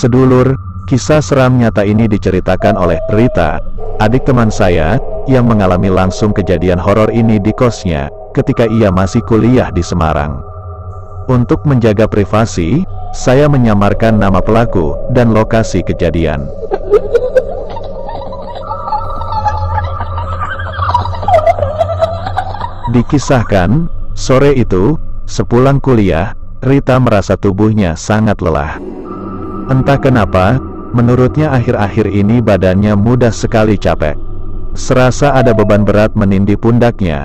Sedulur, kisah seram nyata ini diceritakan oleh Rita, adik teman saya, yang mengalami langsung kejadian horor ini di kosnya, ketika ia masih kuliah di Semarang. Untuk menjaga privasi, saya menyamarkan nama pelaku dan lokasi kejadian. Dikisahkan, sore itu, sepulang kuliah, Rita merasa tubuhnya sangat lelah. Entah kenapa, menurutnya akhir-akhir ini badannya mudah sekali capek. Serasa ada beban berat menindih pundaknya.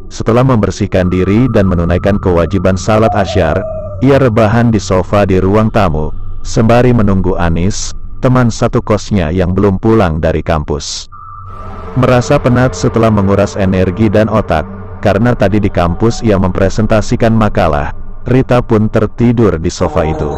Setelah membersihkan diri dan menunaikan kewajiban salat Asyar, ia rebahan di sofa di ruang tamu, sembari menunggu Anis, teman satu kosnya yang belum pulang dari kampus. Merasa penat setelah menguras energi dan otak, karena tadi di kampus ia mempresentasikan makalah, Rita pun tertidur di sofa itu.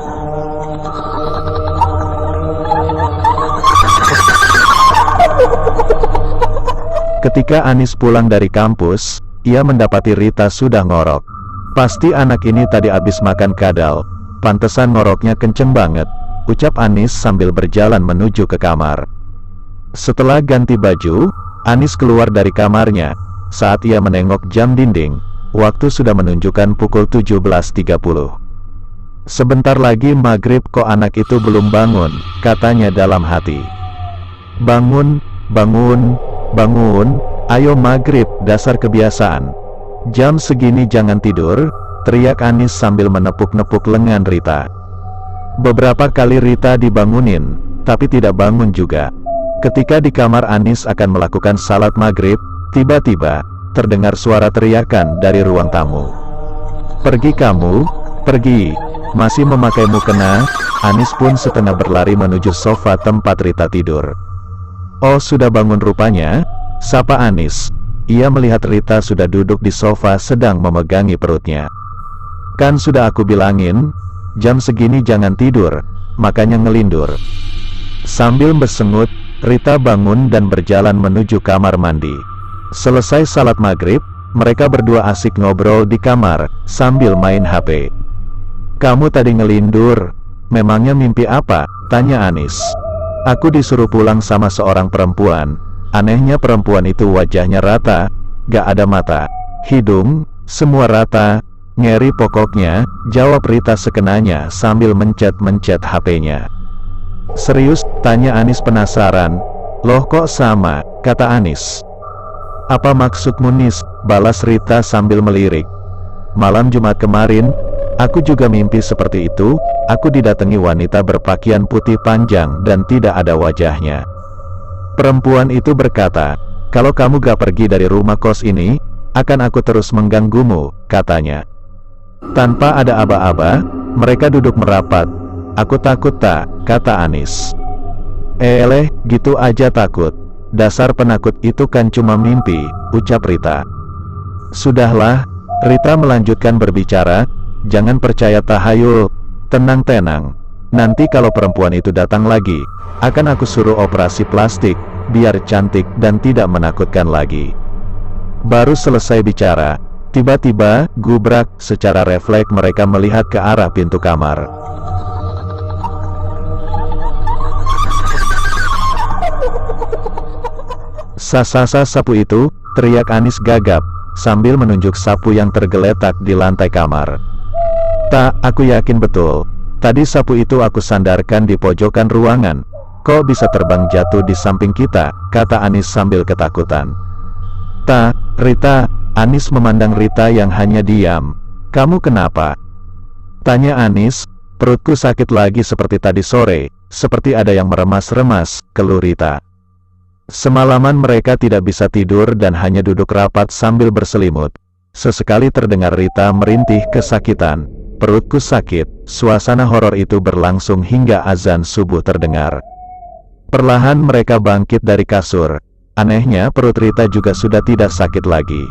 Ketika Anis pulang dari kampus, ia mendapati Rita sudah ngorok. Pasti anak ini tadi habis makan kadal, pantesan ngoroknya kenceng banget, ucap Anis sambil berjalan menuju ke kamar. Setelah ganti baju, Anis keluar dari kamarnya. Saat ia menengok jam dinding, waktu sudah menunjukkan pukul 17.30. Sebentar lagi maghrib, kok anak itu belum bangun, katanya dalam hati. Bangun, bangun, bangun, ayo maghrib, dasar kebiasaan. Jam segini jangan tidur, teriak Anis sambil menepuk-nepuk lengan Rita. Beberapa kali Rita dibangunin, tapi tidak bangun juga. Ketika di kamar Anis akan melakukan salat maghrib, tiba-tiba, terdengar suara teriakan dari ruang tamu. Pergi kamu, pergi, masih memakai mukena. Anis pun setengah berlari menuju sofa tempat Rita tidur. Oh, sudah bangun rupanya, sapa Anis. Ia melihat Rita sudah duduk di sofa sedang memegangi perutnya. Kan sudah aku bilangin, jam segini jangan tidur, makanya ngelindur. Sambil bersengut, Rita bangun dan berjalan menuju kamar mandi. Selesai salat maghrib, mereka berdua asik ngobrol di kamar, sambil main HP. Kamu tadi ngelindur, memangnya mimpi apa? Tanya Anis. Aku disuruh pulang sama seorang perempuan. Anehnya perempuan itu wajahnya rata, gak ada mata, hidung, semua rata, ngeri pokoknya, jawab Rita sekenanya sambil mencet-mencet HP-nya. Serius? Tanya Anis penasaran. Loh kok sama, kata Anis. Apa maksudmu Nis? Balas Rita sambil melirik. Malam Jumat kemarin, aku juga mimpi seperti itu. Aku didatangi wanita berpakaian putih panjang dan tidak ada wajahnya. Perempuan itu berkata, kalau kamu gak pergi dari rumah kos ini, akan aku terus mengganggumu, katanya. Tanpa ada aba-aba, mereka duduk merapat. Aku takut tak, kata Anis. Gitu aja takut. Dasar penakut, itu kan cuma mimpi, ucap Rita. Sudahlah, Rita melanjutkan berbicara, jangan percaya tahayul, tenang-tenang. Nanti kalau perempuan itu datang lagi, akan aku suruh operasi plastik, biar cantik dan tidak menakutkan lagi. Baru selesai bicara, tiba-tiba, gubrak, secara refleks mereka melihat ke arah pintu kamar. Sasa sapu itu, teriak Anis gagap, sambil menunjuk sapu yang tergeletak di lantai kamar. Tak, aku yakin betul. Tadi sapu itu aku sandarkan di pojokan ruangan. Kok bisa terbang jatuh di samping kita, kata Anis sambil ketakutan. Tak, Rita. Anis memandang Rita yang hanya diam. Kamu kenapa? Tanya Anis. Perutku sakit lagi seperti tadi sore, seperti ada yang meremas-remas, keluh Rita. Semalaman mereka tidak bisa tidur dan hanya duduk rapat sambil berselimut. Sesekali terdengar Rita merintih kesakitan. Perutku sakit. Suasana horor itu berlangsung hingga azan subuh terdengar. Perlahan mereka bangkit dari kasur. Anehnya perut Rita juga sudah tidak sakit lagi.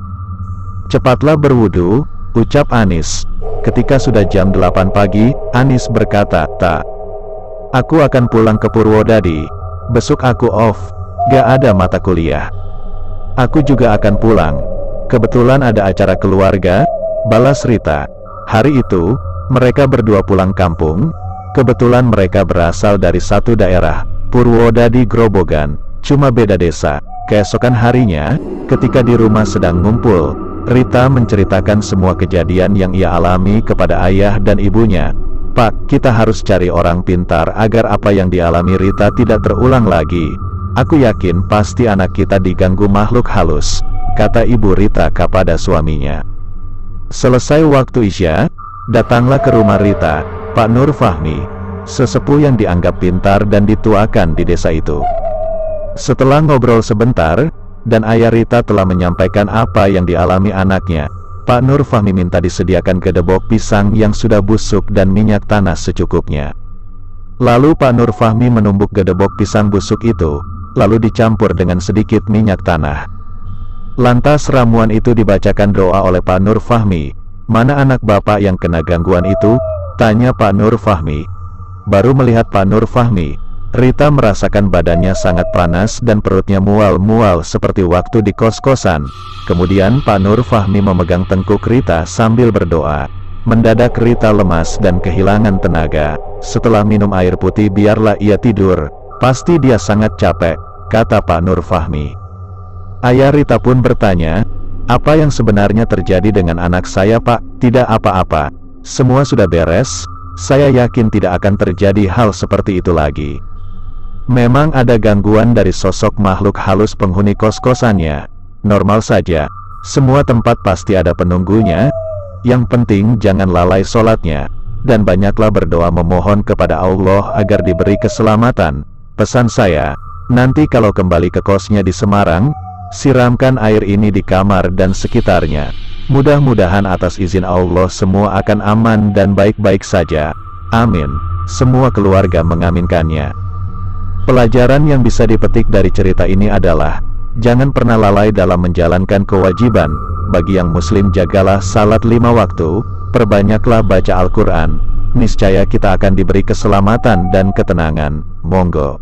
Cepatlah berwudu, ucap Anis. Ketika sudah jam 8 pagi, Anis berkata, tak. Aku akan pulang ke Purwodadi. Besok aku off. Gak ada mata kuliah. Aku juga akan pulang. Kebetulan ada acara keluarga, balas Rita. Hari itu, mereka berdua pulang kampung. Kebetulan mereka berasal dari satu daerah, Purwodadi Grobogan, cuma beda desa. Keesokan harinya, ketika di rumah sedang ngumpul, Rita menceritakan semua kejadian yang ia alami kepada ayah dan ibunya. "Pak, kita harus cari orang pintar agar apa yang dialami Rita tidak terulang lagi. Aku yakin pasti anak kita diganggu makhluk halus," kata ibu Rita kepada suaminya. Selesai waktu Isya, datanglah ke rumah Rita Pak Nur Fahmi, sesepuh yang dianggap pintar dan dituakan di desa itu. Setelah ngobrol sebentar, dan ayah Rita telah menyampaikan apa yang dialami anaknya, Pak Nur Fahmi minta disediakan gedebok pisang yang sudah busuk dan minyak tanah secukupnya. Lalu Pak Nur Fahmi menumbuk gedebok pisang busuk itu, lalu dicampur dengan sedikit minyak tanah. Lantas ramuan itu dibacakan doa oleh Pak Nur Fahmi. "Mana anak bapak yang kena gangguan itu?" tanya Pak Nur Fahmi. Baru melihat Pak Nur Fahmi, Rita merasakan badannya sangat panas dan perutnya mual-mual seperti waktu di kos-kosan. Kemudian Pak Nur Fahmi memegang tengkuk Rita sambil berdoa. Mendadak Rita lemas dan kehilangan tenaga. "Setelah minum air putih biarlah ia tidur. Pasti dia sangat capek," kata Pak Nur Fahmi. Ayah Rita pun bertanya, "Apa yang sebenarnya terjadi dengan anak saya, Pak?" "Tidak apa-apa. Semua sudah beres. Saya yakin tidak akan terjadi hal seperti itu lagi. Memang ada gangguan dari sosok makhluk halus penghuni kos-kosannya. Normal saja. Semua tempat pasti ada penunggunya. Yang penting jangan lalai sholatnya. Dan banyaklah berdoa memohon kepada Allah agar diberi keselamatan. Pesan saya, nanti kalau kembali ke kosnya di Semarang, siramkan air ini di kamar dan sekitarnya. Mudah-mudahan atas izin Allah semua akan aman dan baik-baik saja. Amin." Semua keluarga mengaminkannya. Pelajaran yang bisa dipetik dari cerita ini adalah, jangan pernah lalai dalam menjalankan kewajiban. Bagi yang muslim, jagalah salat 5 waktu, perbanyaklah baca Al-Quran. Niscaya kita akan diberi keselamatan dan ketenangan. Monggo.